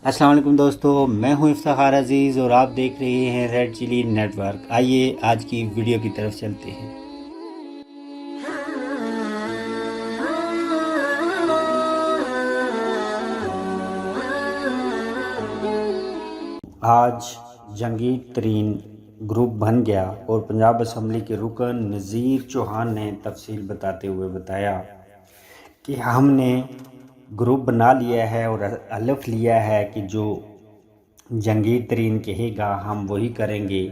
السلام علیکم دوستو، میں ہوں افتخار عزیز اور آپ دیکھ رہے ہیں ریڈ چلی نیٹ ورک۔ آئیے آج کی ویڈیو کی طرف چلتے ہیں۔ آج جنگی ترین گروپ بن گیا اور پنجاب اسمبلی کے رکن نذیر چوہان نے تفصیل بتاتے ہوئے بتایا کہ ہم نے گروپ بنا لیا ہے اور حلف لیا ہے کہ جو جنگی ترین کہے گا ہم وہی کریں گے،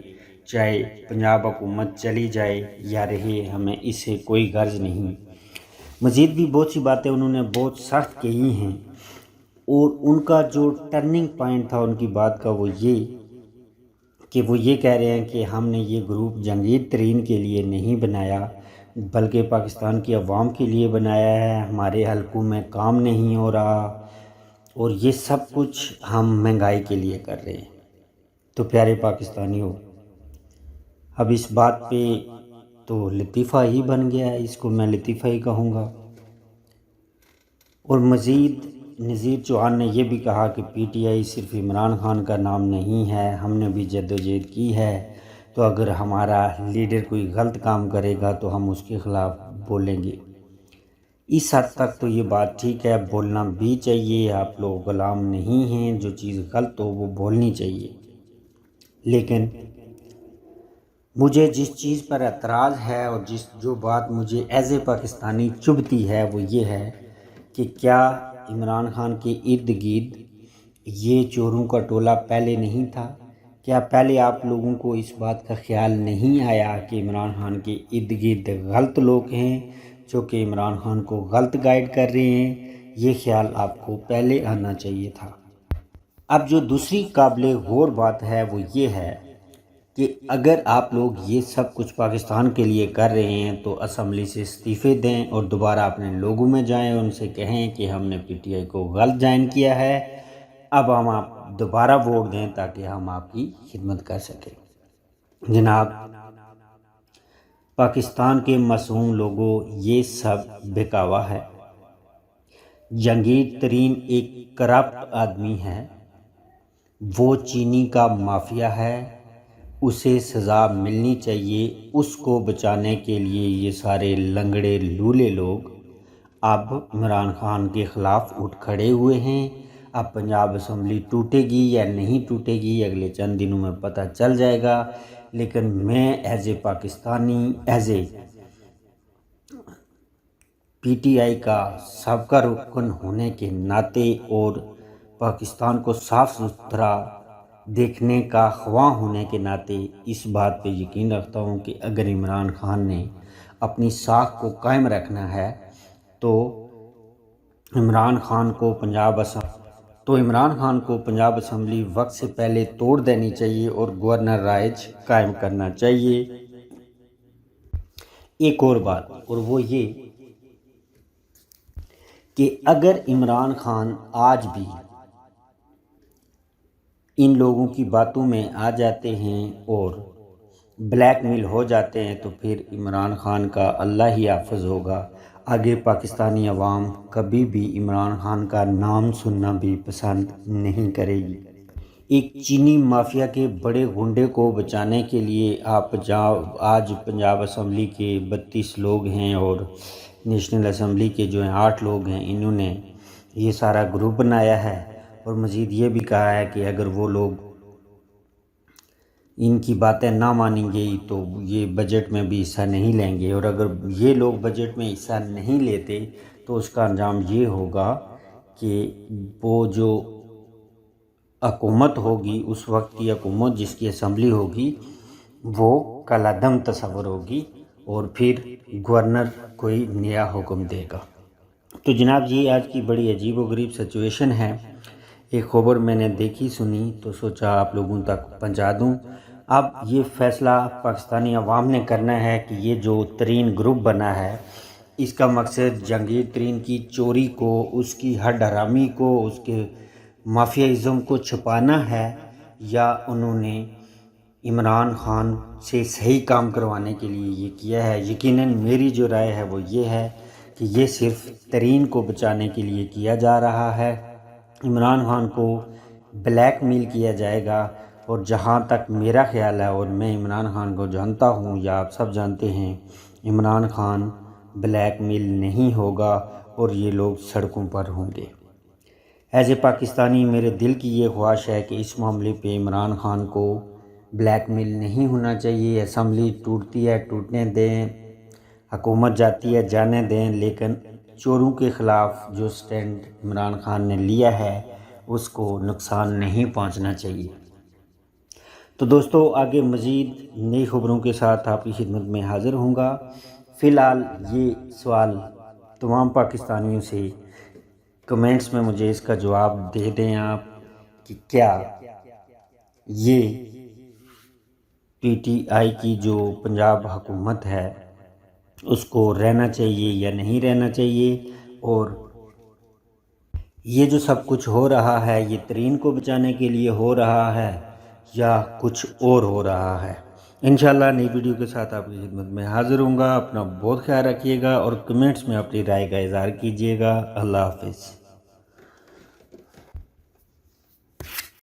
چاہے پنجاب حکومت چلی جائے یا رہے، ہمیں اس سے کوئی غرض نہیں۔ مزید بھی بہت سی باتیں انہوں نے بہت سخت کہی ہیں، اور ان کا جو ٹرننگ پوائنٹ تھا ان کی بات کا وہ یہ کہہ رہے ہیں کہ ہم نے یہ گروپ جنگی ترین کے لیے نہیں بنایا بلکہ پاکستان کی عوام کے لیے بنایا ہے، ہمارے حلقوں میں کام نہیں ہو رہا اور یہ سب کچھ ہم مہنگائی کے لیے کر رہے ہیں۔ تو پیارے پاکستانیوں، اب اس بات پہ تو لطیفہ ہی بن گیا ہے، اس کو میں لطیفہ ہی کہوں گا۔ اور مزید نذیر چوہان نے یہ بھی کہا کہ پی ٹی آئی صرف عمران خان کا نام نہیں ہے، ہم نے بھی جدوجہد کی ہے، تو اگر ہمارا لیڈر کوئی غلط کام کرے گا تو ہم اس کے خلاف بولیں گے۔ اس حد تک تو یہ بات ٹھیک ہے، بولنا بھی چاہیے، آپ لوگ غلام نہیں ہیں، جو چیز غلط ہو وہ بولنی چاہیے۔ لیکن مجھے جس چیز پر اعتراض ہے اور جو بات مجھے ایز اے پاکستانی چبھتی ہے وہ یہ ہے کہ کیا عمران خان کے ارد گرد یہ چوروں کا ٹولہ پہلے نہیں تھا؟ کیا پہلے آپ لوگوں کو اس بات کا خیال نہیں آیا کہ عمران خان کے ارد گرد غلط لوگ ہیں جو کہ عمران خان کو غلط گائیڈ کر رہے ہیں؟ یہ خیال آپ کو پہلے آنا چاہیے تھا۔ اب جو دوسری قابل غور بات ہے وہ یہ ہے کہ اگر آپ لوگ یہ سب کچھ پاکستان کے لیے کر رہے ہیں تو اسمبلی سے استعفے دیں اور دوبارہ اپنے لوگوں میں جائیں، ان سے کہیں کہ ہم نے پی ٹی آئی کو غلط جوائن کیا ہے، اب ہم آپ دوبارہ ووٹ دیں تاکہ ہم آپ کی خدمت کر سکیں۔ جناب پاکستان کے معصوم لوگوں، یہ سب بہکاوا ہے۔ جنگیر ترین ایک کرپٹ آدمی ہے، وہ چینی کا مافیا ہے، اسے سزا ملنی چاہیے۔ اس کو بچانے کے لیے یہ سارے لنگڑے لولے لوگ اب عمران خان کے خلاف اٹھ کھڑے ہوئے ہیں۔ اب پنجاب اسمبلی ٹوٹے گی یا نہیں ٹوٹے گی اگلے چند دنوں میں پتہ چل جائے گا، لیکن میں as a Pakistani, as a P T I کا سابقہ رکن ہونے کے ناطے اور پاکستان کو صاف ستھرا دیکھنے کا خواہاں ہونے کے ناطے اس بات پہ یقین رکھتا ہوں کہ اگر عمران خان نے اپنی ساکھ کو قائم رکھنا ہے تو عمران خان کو پنجاب اسمبلی وقت سے پہلے توڑ دینی چاہیے اور گورنر رائج قائم کرنا چاہیے۔ ایک اور بات، اور وہ یہ کہ اگر عمران خان آج بھی ان لوگوں کی باتوں میں آ جاتے ہیں اور بلیک میل ہو جاتے ہیں تو پھر عمران خان کا اللہ ہی حافظ ہوگا۔ آگے پاکستانی عوام کبھی بھی عمران خان کا نام سننا بھی پسند نہیں کرے گی۔ ایک چینی مافیا کے بڑے غنڈے کو بچانے کے لیے آج پنجاب اسمبلی کے 32 لوگ ہیں اور نیشنل اسمبلی کے جو ہیں 8 لوگ ہیں، انہوں نے یہ سارا گروپ بنایا ہے، اور مزید یہ بھی کہا ہے کہ اگر وہ لوگ ان کی باتیں نہ مانیں گے تو یہ بجٹ میں بھی حصہ نہیں لیں گے، اور اگر یہ لوگ بجٹ میں حصہ نہیں لیتے تو اس کا انجام یہ ہوگا کہ وہ جو حکومت ہوگی، اس وقت کی حکومت جس کی اسمبلی ہوگی، وہ کالعدم تصور ہوگی اور پھر گورنر کوئی نیا حکم دے گا۔ تو جناب یہ آج کی بڑی عجیب و غریب سچویشن ہے۔ ایک خبر میں نے دیکھی سنی تو سوچا آپ لوگوں تک پہنچا دوں۔ اب یہ فیصلہ پاکستانی عوام نے کرنا ہے کہ یہ جو ترین گروپ بنا ہے اس کا مقصد جنگیر ترین کی چوری کو، اس کی ہڈ حرامی کو، اس کے مافیائزم کو چھپانا ہے، یا انہوں نے عمران خان سے صحیح کام کروانے کے لیے یہ کیا ہے۔ یقیناً میری جو رائے ہے وہ یہ ہے کہ یہ صرف ترین کو بچانے کے لیے کیا جا رہا ہے۔ عمران خان کو بلیک میل کیا جائے گا، اور جہاں تک میرا خیال ہے اور میں عمران خان کو جانتا ہوں یا آپ سب جانتے ہیں، عمران خان بلیک میل نہیں ہوگا اور یہ لوگ سڑکوں پر ہوں گے۔ ایز اے پاکستانی میرے دل کی یہ خواہش ہے کہ اس معاملے پہ عمران خان کو بلیک میل نہیں ہونا چاہیے۔ اسمبلی ٹوٹتی ہے ٹوٹنے دیں، حکومت جاتی ہے جانے دیں، لیکن چوروں کے خلاف جو سٹینڈ عمران خان نے لیا ہے اس کو نقصان نہیں پہنچنا چاہیے۔ تو دوستو آگے مزید نئی خبروں کے ساتھ آپ کی خدمت میں حاضر ہوں گا۔ فی الحال یہ سوال تمام پاکستانیوں سے کمنٹس میں مجھے اس کا جواب دے دیں آپ کہ کیا یہ پی ٹی آئی کی جو پنجاب حکومت ہے اس کو رہنا چاہیے یا نہیں رہنا چاہیے، اور یہ جو سب کچھ ہو رہا ہے یہ ترین کو بچانے کے لیے ہو رہا ہے یا کچھ اور ہو رہا ہے۔ انشاءاللہ نئی ویڈیو کے ساتھ آپ کی خدمت میں حاضر ہوں گا۔ اپنا بہت خیال رکھیے گا اور کمنٹس میں اپنی رائے کا اظہار کیجیے گا۔ اللہ حافظ۔